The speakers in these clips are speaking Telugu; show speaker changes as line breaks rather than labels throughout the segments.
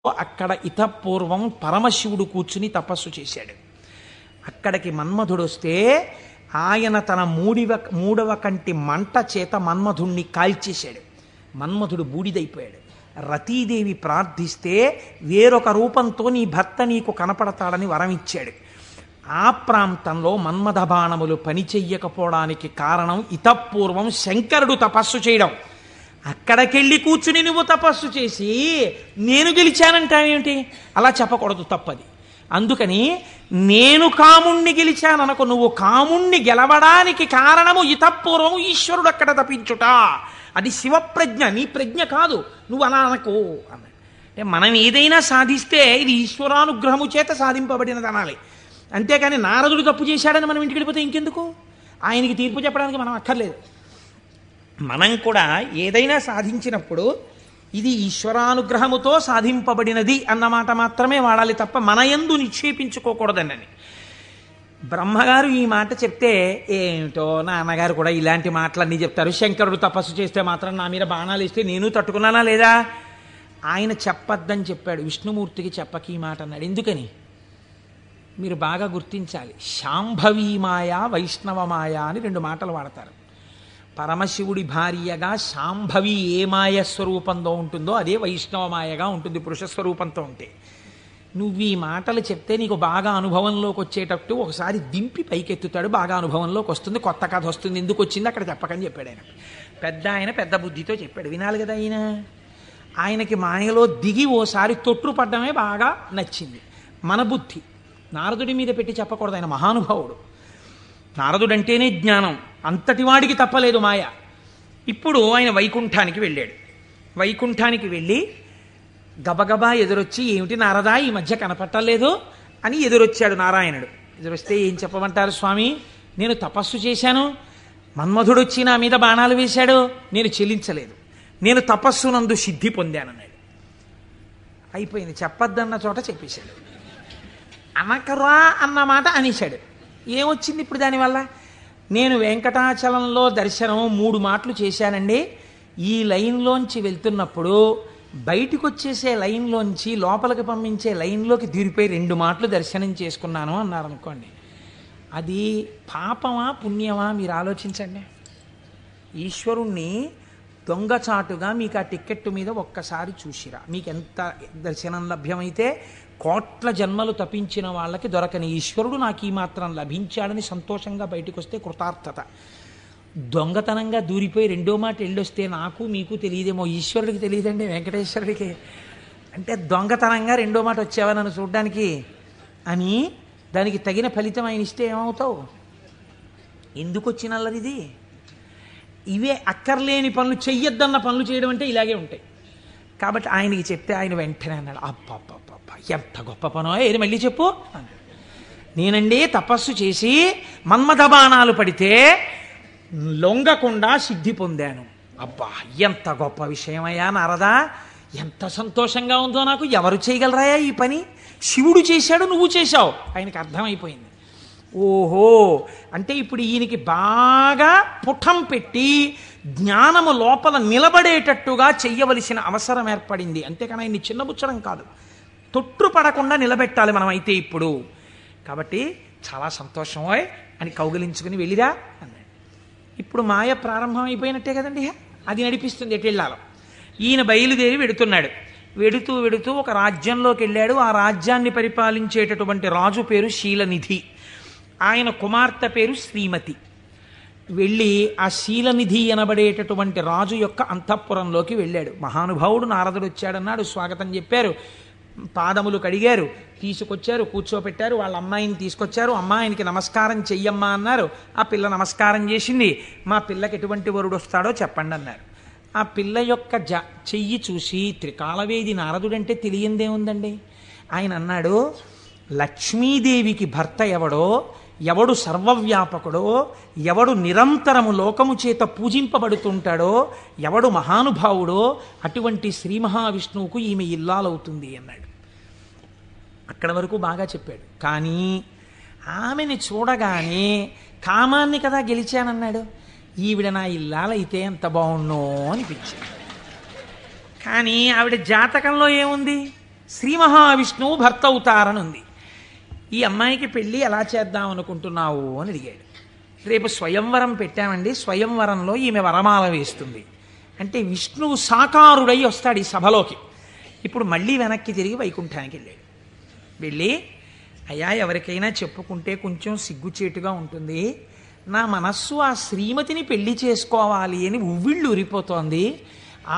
అక్కడ ఇతపూర్వం పరమశివుడు కూర్చుని తపస్సు చేశాడు. అక్కడికి మన్మధుడు వస్తే ఆయన తన మూడవ కంటి మంట చేత మన్మధుణ్ణి కాల్చేశాడు. మన్మధుడు బూడిదైపోయాడు. రతీదేవి ప్రార్థిస్తే వేరొక రూపంతో నీ భర్త నీకు కనపడతాడని వరం ఇచ్చాడు. ఆ ప్రాంతంలో మన్మథ బాణములు పనిచెయ్యకపోవడానికి కారణం ఇతపూర్వం శంకరుడు తపస్సు చేయడం. అక్కడికెళ్ళి కూర్చుని నువ్వు తపస్సు చేసి నేను గెలిచానంటావేమిటి? అలా చెప్పకూడదు, తప్పది. అందుకని నేను కాముణ్ణి గెలిచాననుకో, నువ్వు కాముణ్ణి గెలవడానికి కారణము ఇతపూర్వం ఈశ్వరుడు అక్కడ తపించుట. అది శివప్రజ్ఞ, నీ ప్రజ్ఞ కాదు, నువ్వు అలా అనకు అన్నాడు. అంటే మనం ఏదైనా సాధిస్తే ఇది ఈశ్వరానుగ్రహము చేత సాధింపబడినది అనాలి. అంతేకాని నారదుడు తప్పు చేశాడని మనం ఇంటికి వెళ్ళిపోతే ఇంకెందుకు? ఆయనకి తీర్పు చెప్పడానికి మనం అక్కర్లేదు. మనం కూడా ఏదైనా సాధించినప్పుడు ఇది ఈశ్వరానుగ్రహముతో సాధింపబడినది అన్నమాట మాత్రమే వాడాలి తప్ప మన యందు నిక్షేపించుకోకూడదని. బ్రహ్మగారు ఈ మాట చెప్తే ఏమిటో నాన్నగారు కూడా ఇలాంటి మాటలన్నీ చెప్తారు. శంకరుడు తపస్సు చేస్తే మాత్రం నా మీద బాణాలు ఇస్తే నేను తట్టుకున్నానా లేదా? ఆయన చెప్పద్దని చెప్పాడు, విష్ణుమూర్తికి చెప్పకి ఈ మాట అన్నాడు. ఎందుకని మీరు బాగా గుర్తించాలి. శాంభవీ మాయ, వైష్ణవ మాయ అని రెండు మాటలు వాడతారు. పరమశివుడి భార్యగా శాంభవి ఏ మాయ స్వరూపంలో ఉంటుందో అదే వైష్ణవ మాయగా ఉంటుంది పురుష స్వరూపంతో ఉంటే. నువ్వు ఈ మాటలు చెప్తే నీకు బాగా అనుభవంలోకి వచ్చేటట్టు ఒకసారి దింపి పైకెత్తుతాడు, బాగా అనుభవంలోకి వస్తుంది, కొత్త కథ వస్తుంది. ఎందుకు వచ్చింది అక్కడ చెప్పకని చెప్పాడు ఆయన. ఆయన పెద్ద బుద్ధితో చెప్పాడు, వినాలి కదా. ఆయనకి మాయలో దిగి ఓసారి తొట్టుపడ్డమే బాగా నచ్చింది. మన బుద్ధి నారదుడి మీద పెట్టి చెప్పకూడదు. ఆయన మహానుభావుడు. నారదుడంటేనే జ్ఞానం, అంతటి వాడికి తప్పలేదు మాయ. ఇప్పుడు ఆయన వైకుంఠానికి వెళ్ళాడు. వైకుంఠానికి వెళ్ళి గబగబా ఎదురొచ్చి, ఏమిటి నారదా ఈ మధ్య కనపట్టలేదు అని ఎదురొచ్చాడు నారాయణుడు. ఎదురొస్తే ఏం చెప్పమంటారు స్వామి, నేను తపస్సు చేశాను, మన్మధుడు వచ్చి నా మీద బాణాలు వేశాడు, నేను చెల్లించలేదు, నేను తపస్సునందు సిద్ధి పొందానన్నాడు. అయిపోయింది, చెప్పద్దన్న చోట చెప్పేశాడు. అనకరా అన్నమాట అనేశాడు. ఏమొచ్చింది ఇప్పుడు దానివల్ల? నేను వెంకటాచలంలో దర్శనం 3 మాటలు చేశానండి. ఈ లైన్లోంచి వెళ్తున్నప్పుడు బయటకు వచ్చేసే లైన్లోంచి లోపలికి పంపించే లైన్లోకి దూరిపోయి 2 మాటలు దర్శనం చేసుకున్నాను అన్నారనుకోండి. అది పాపమా పుణ్యమా మీరు ఆలోచించండి. ఈశ్వరుణ్ణి దొంగచాటుగా మీకు ఆ టిక్కెట్టు మీద ఒక్కసారి చూసిరా, మీకు ఎంత దర్శనం లభ్యమైతే కోట్ల జన్మలు తపించిన వాళ్ళకి దొరకని ఈశ్వరుడు నాకు ఈ మాత్రం లభించాడని సంతోషంగా బయటకు వస్తే కృతార్థత. దొంగతనంగా దూరిపోయి 2వ మాట వెళ్ళొస్తే నాకు మీకు తెలియదేమో, ఈశ్వరుడికి తెలియదండి, వెంకటేశ్వరుడికి. అంటే దొంగతనంగా 2వ మాట వచ్చావా నన్ను చూడ్డానికి అని దానికి తగిన ఫలితం ఆయన ఇస్తే ఏమవుతావు? ఎందుకు వచ్చినల్లరిది? ఇవే అక్కర్లేని పనులు, చెయ్యొద్దన్న పనులు చేయడం అంటే ఇలాగే ఉంటాయి. కాబట్టి ఆయనకి చెప్తే ఆయన వెంటనే అన్నాడు, అబ్బబ్బబ్బ ఎంత గొప్ప పనో, ఏది మళ్ళీ చెప్పు. నేనండి తపస్సు చేసి మన్మథ బాణాలు పడితే లొంగకుండా సిద్ధి పొందాను. అబ్బా ఎంత గొప్ప విషయమయ్యా నారదా, ఎంత సంతోషంగా ఉందో నాకు. ఎవరు చేయగలరాయా ఈ పని? శివుడు చేశాడు, నువ్వు చేశావు. ఆయనకి అర్థమైపోయింది. ఓహో, అంటే ఇప్పుడు ఈయనకి బాగా పుటం పెట్టి జ్ఞానము లోపల నిలబడేటట్టుగా చెయ్యవలసిన అవసరం ఏర్పడింది. అంతేకాని ఆయన్ని చిన్నబుచ్చడం కాదు, తొట్టుపడకుండా నిలబెట్టాలి మనం అయితే ఇప్పుడు. కాబట్టి చాలా సంతోషమోయ్ అని కౌగిలించుకుని వెళ్ళిరా అన్నాడు. ఇప్పుడు మాయ ప్రారంభం అయిపోయినట్టే కదండి, అది నడిపిస్తుంది ఎటు వెళ్ళాలో. ఈయన బయలుదేరి వెడుతున్నాడు. వెడుతూ వెడుతూ ఒక రాజ్యంలోకి వెళ్ళాడు. ఆ రాజ్యాన్ని పరిపాలించేటటువంటి రాజు పేరు శీలనిధి, ఆయన కుమార్తె పేరు శ్రీమతి. వెళ్ళి ఆ శీలనిధి అనబడేటటువంటి రాజు యొక్క అంతఃపురంలోకి వెళ్ళాడు. మహానుభావుడు నారదుడు వచ్చాడన్నాడు, స్వాగతం చెప్పారు, పాదములు కడిగారు, తీసుకొచ్చారు, కూర్చోపెట్టారు. వాళ్ళ అమ్మాయిని తీసుకొచ్చారు. అమ్మాయినికి నమస్కారం చెయ్యమ్మా అన్నారు. ఆ పిల్ల నమస్కారం చేసింది. మా పిల్లకి ఎటువంటి వరుడు వస్తాడో చెప్పండి అన్నారు. ఆ పిల్ల యొక్క చెయ్యి చూసి త్రికాలవేది నారదుడంటే తెలియందేముందండి. ఆయన అన్నాడు, లక్ష్మీదేవికి భర్త ఎవడో, ఎవడు సర్వవ్యాపకుడో, ఎవడు నిరంతరము లోకము చేత పూజింపబడుతుంటాడో, ఎవడు మహానుభావుడో అటువంటి శ్రీ మహావిష్ణువుకు ఈమె ఇల్లాలవుతుంది అన్నాడు. అక్కడ వరకు బాగా చెప్పాడు. కానీ ఆమెని చూడగానే కామాన్ని కదా గెలిచానన్నాడు. ఈవిడ నా ఇల్లాలైతే ఎంత బాగుండో అనిపించింది. కానీ ఆవిడ జాతకంలో ఏముంది? శ్రీ మహావిష్ణువు భర్త అవుతారని ఉంది. ఈ అమ్మాయికి పెళ్ళి ఎలా చేద్దాం అనుకుంటున్నావు అని అడిగాడు. రేపు స్వయంవరం పెట్టామండి, స్వయంవరంలో ఈమె వరమాల వేస్తుంది అంటే విష్ణువు సాకారుడై వస్తాడు ఈ సభలోకి. ఇప్పుడు మళ్ళీ వెనక్కి తిరిగి వైకుంఠానికి వెళ్ళాడు. వెళ్ళి, అయ్యా ఎవరికైనా చెప్పుకుంటే కొంచెం సిగ్గుచేటుగా ఉంటుంది, నా మనస్సు ఆ శ్రీమతిని పెళ్లి చేసుకోవాలి అని ఉవ్విళ్ళు ఉరిపోతోంది,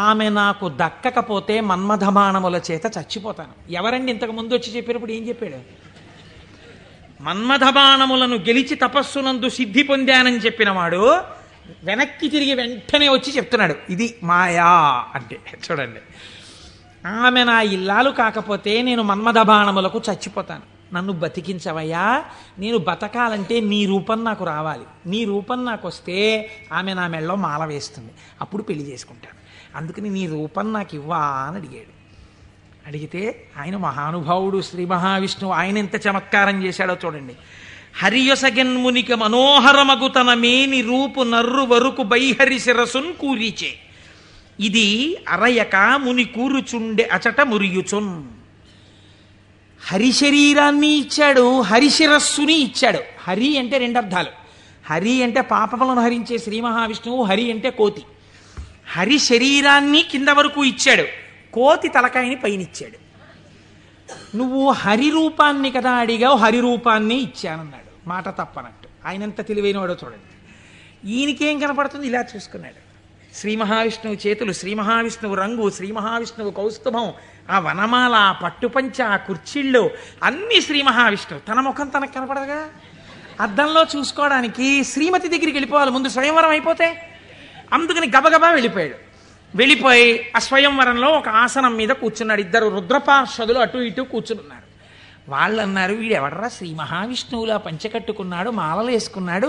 ఆమె నాకు దక్కకపోతే మన్మథబాణముల చేత చచ్చిపోతాను. ఎవరండి ఇంతకు ముందు వచ్చి చెప్పినప్పుడు ఏం చెప్పాడు? మన్మథబాణములను గెలిచి తపస్సునందు సిద్ధి పొందానని చెప్పినవాడు వెనక్కి తిరిగి వెంటనే వచ్చి చెప్తున్నాడు ఇది మాయా అంటే. చూడండి, ఆమె నా ఇల్లాలు కాకపోతే నేను మన్మథబాణములకు చచ్చిపోతాను, నన్ను బతికించవయ్యా, నేను బతకాలంటే నీ రూపం నాకు రావాలి, నీ రూపం నాకు వస్తే ఆమె నా మెళ్ళలో మాల వేస్తుంది, అప్పుడు పెళ్లి చేసుకుంటాను, అందుకని నీ రూపం నాకు ఇవ్వా అని అడిగాడు. అడిగితే ఆయన మహానుభావుడు శ్రీ మహావిష్ణువు, ఆయన ఎంత చమత్కారం చేశాడో చూడండి. హరియసగన్మునిక మనోహరమగు తన మేని రూపు నర్రు వరకు బైహరి శిరసున్ కూరిచే, ఇది అరయక ముని కూరుచుండె అచట మురియుచున్. హరి శరీరాన్ని ఇచ్చాడు, హరిశిరస్సుని ఇచ్చాడు. హరి అంటే రెండు అర్థాలు. హరి అంటే పాపములను హరించే శ్రీ మహావిష్ణువు, హరి అంటే కోతి. హరి శరీరాన్ని కింద వరకు ఇచ్చాడు, కోతి తలకాయని పైనిచ్చాడు. నువ్వు హరి రూపాన్ని కదా అడిగావు, హరి రూపాన్ని ఇచ్చానన్నాడు. మాట తప్పనట్టు. ఆయనంత తెలివైన వాడో చూడండి. ఈయనకేం కనపడుతుంది? ఇలా చూసుకున్నాడు. శ్రీ మహావిష్ణువు చేతులు, శ్రీ మహావిష్ణువు రంగు, శ్రీ మహావిష్ణువు కౌస్తుభం, ఆ వనమాల, ఆ పట్టుపంచ, ఆ కుర్చీళ్ళు అన్నీ శ్రీ మహావిష్ణువు. తన ముఖం తనకు కనపడదుగా. అద్దంలో చూసుకోవడానికి శ్రీమతి దగ్గరికి వెళ్ళిపోవాలి ముందు, స్వయంవరం అయిపోతే. అందుకని గబగబా వెళ్ళిపోయాడు. వెళ్ళిపోయి ఆ స్వయంవరంలో ఒక ఆసనం మీద కూర్చున్నాడు. ఇద్దరు రుద్రపార్షదులు అటు ఇటు కూర్చున్నారు. వాళ్ళు అన్నారు, వీడు ఎవడరా శ్రీ మహావిష్ణువులా పంచకట్టుకున్నాడు, మాలలు వేసుకున్నాడు,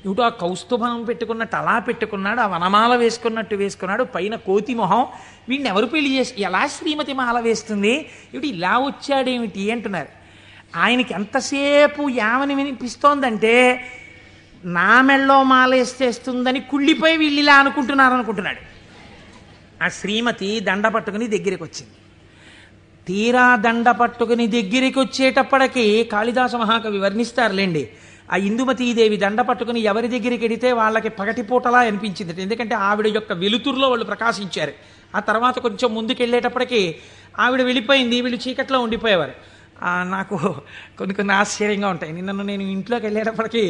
ఇటు ఆ కౌస్తుభం పెట్టుకున్నట్టు అలా పెట్టుకున్నాడు, ఆ వనమాల వేసుకున్నట్టు వేసుకున్నాడు, పైన కోతి మొహం, వీడిని ఎవరు పెళ్లి చేసి ఎలా శ్రీమతి మాల వేస్తుంది, ఇటు ఇలా వచ్చాడేమిటి అంటున్నారు. ఆయనకి ఎంతసేపు యావని వినిపిస్తోందంటే నా మెళ్ళో మాల వేసేస్తుందని కుళ్ళిపోయి వీళ్ళు ఇలా అనుకుంటున్నాడు. ఆ శ్రీమతి దండ పట్టుకుని దగ్గరికి వచ్చింది. తీరా దండ పట్టుకుని దగ్గరికి వచ్చేటప్పటికి కాళిదాస మహాకవి వర్ణిస్తారులేండి, ఆ ఇందుమతీదేవి దండ పట్టుకుని ఎవరి దగ్గరికి వెడితే వాళ్ళకి పగటిపూటలా అనిపించింది. ఎందుకంటే ఆవిడ యొక్క వెలుతురులో వాళ్ళు ప్రకాశించారు. ఆ తర్వాత కొంచెం ముందుకు వెళ్ళేటప్పటికి ఆవిడ వెళ్ళిపోయింది, వీళ్ళు చీకట్లో ఉండిపోయేవారు. నాకు కొన్ని ఆశ్చర్యంగా ఉంటాయి. నేను ఇంట్లోకి వెళ్ళేటప్పటికి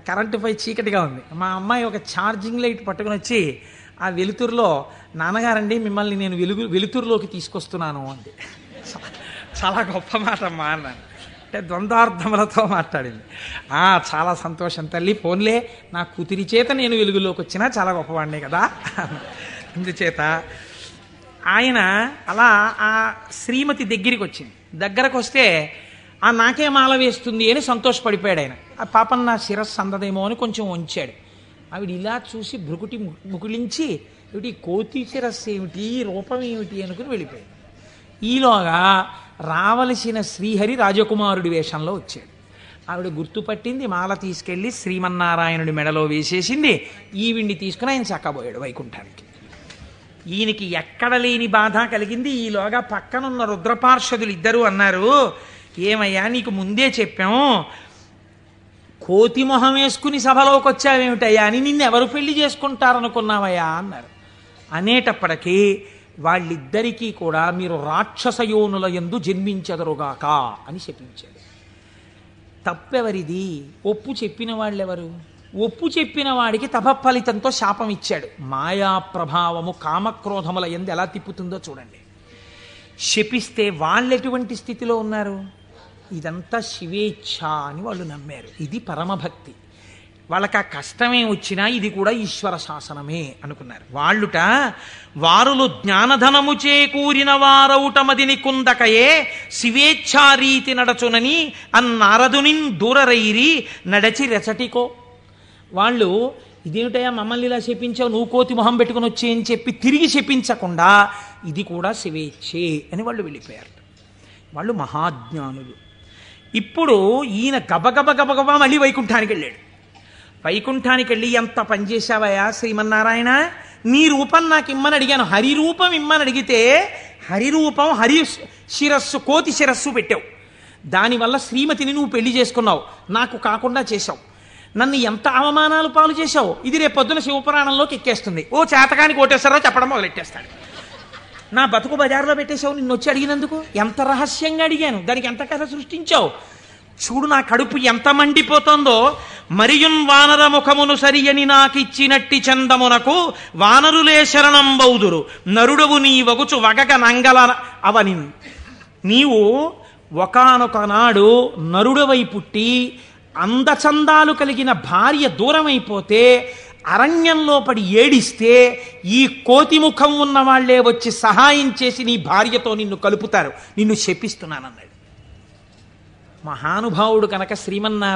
కరెంటు పై చీకటిగా ఉంది. మా అమ్మాయి ఒక ఛార్జింగ్ లైట్ పట్టుకుని వచ్చి ఆ వెలుతురులో, నాన్నగారండి మిమ్మల్ని నేను వెలుతురులోకి తీసుకొస్తున్నాను అంది. చాలా గొప్ప మాట అమ్మా అన్నాను. అంటే ద్వంద్వార్థములతో మాట్లాడింది. చాలా సంతోషం తల్లి, ఫోన్లే నా కూతురి చేత నేను వెలుగులోకి వచ్చినా చాలా గొప్పవాడినే కదా. అందుచేత ఆయన అలా ఆ శ్రీమతి దగ్గరికి వచ్చింది. దగ్గరకు వస్తే నాకే మాల వేస్తుంది అని సంతోషపడిపోయాడు ఆయన. ఆ పాపం నా శిరస్సు అందదేమో అని కొంచెం వంచాడు. ఆవిడ ఇలా చూసి భృకుటి ముకులించి, ఏమిటి కోతి శిరస్సు ఏమిటి, రూపం ఏమిటి అనుకుని వెళ్ళిపోయాడు. ఈలోగా రావలసిన శ్రీహరి రాజకుమారుడి వేషంలో వచ్చాడు. ఆవిడ గుర్తుపట్టింది, మాల తీసుకెళ్ళి శ్రీమన్నారాయణుడి మెడలో వేసేసింది. ఈవిడ్ని తీసుకుని ఆయన చక్కబోయాడు వైకుంఠానికి. ఈయనకి ఎక్కడ లేని బాధ కలిగింది. ఈలోగా పక్కనున్న రుద్రపార్షదులు ఇద్దరు అన్నారు, ఏమయ్యా నీకు ముందే చెప్పాం, కోతి మొహం వేసుకుని సభలోకి వచ్చావేమిటయ్యా అని, నిన్నెవరు పెళ్లి చేసుకుంటారనుకున్నావయ్యా అన్నారు. అనేటప్పటికీ వాళ్ళిద్దరికీ కూడా మీరు రాక్షసయోనుల యందు జన్మించెదరుగాక అని చెప్పించాడు. తప్పెవరిది? ఒప్పు చెప్పిన వాళ్ళెవరు? ఒప్పు చెప్పిన వాడికి తపఫలితంతో శాపం ఇచ్చాడు. మాయా ప్రభావము కామక్రోధముల యందు ఎలా తిప్పుతుందో చూడండి. శపిస్తే వాళ్ళెటువంటి స్థితిలో ఉన్నారు? ఇదంతా శివేచ్ఛ అని వాళ్ళు నమ్మారు. ఇది పరమభక్తి. వాళ్ళకి ఆ కష్టమే వచ్చినా ఇది కూడా ఈశ్వర శాసనమే అనుకున్నారు. వాళ్ళుట వారులు జ్ఞానధనము చేకూరిన వారౌటమదిని కుందకయే శివేచ్ఛారీతి నడచునని అన్నారదునిన్ దూరరైరి నడచి రెచటికో. వాళ్ళు ఇదేమిటయా మమ్మల్ని ఇలా శపించావు, నువ్వు కోతి మొహం పెట్టుకుని వచ్చే అని చెప్పి తిరిగి శపించకుండా ఇది కూడా శివేచ్ఛే అని వాళ్ళు వెళ్ళిపోయారు. వాళ్ళు మహాజ్ఞానులు. ఇప్పుడు ఈయన గబగబా మళ్ళీ వైకుంఠానికి వెళ్ళాడు. వైకుంఠానికి వెళ్ళి ఎంత పనిచేశావయ్యా శ్రీమన్నారాయణ, నీ రూపం నాకు ఇమ్మని అడిగాను, హరి రూపం ఇమ్మని అడిగితే హరిరూపం హరి శిరస్సు కోతి శిరస్సు పెట్టావు. దానివల్ల శ్రీమతిని నువ్వు పెళ్లి చేసుకున్నావు, నాకు కాకుండా చేశావు. నన్ను ఎంత అవమానాలు పాలు చేశావు. ఇది రేపు పొద్దున శివపురాణంలోకి ఎక్కేస్తుంది. ఓ చేతకాని కోటేశ్వరరావు చెప్పడం మొదలెట్టేస్తాడు. నా బతుకు బజార్లో పెట్టేశావు నిన్ను వచ్చి అడిగినందుకు. ఎంత రహస్యంగా అడిగాను, దానికి ఎంత కథ సృష్టించావు. చూడు నా కడుపు ఎంత మండిపోతుందో. మరియున్ వానర ముఖమును సరియని నాకిచ్చినట్టి చందమునకు వానరులే శరణం బౌదురు నరుడవు నీ వగుచు వగగ నంగల అవని. నీవు ఒకానొక నాడు నరుడవై పుట్టి అందచందాలు కలిగిన భార్య దూరమైపోతే అరణ్యంలో పడి ఏడిస్తే ఈ కోతిముఖం ఉన్న వాళ్లే వచ్చి సహాయం చేసి నీ భార్యతో నిన్ను కలుపుతారు. నిన్ను శపిస్తున్నానన్నాడు. మహానుభావుడు కనుక శ్రీమన్నారాయణ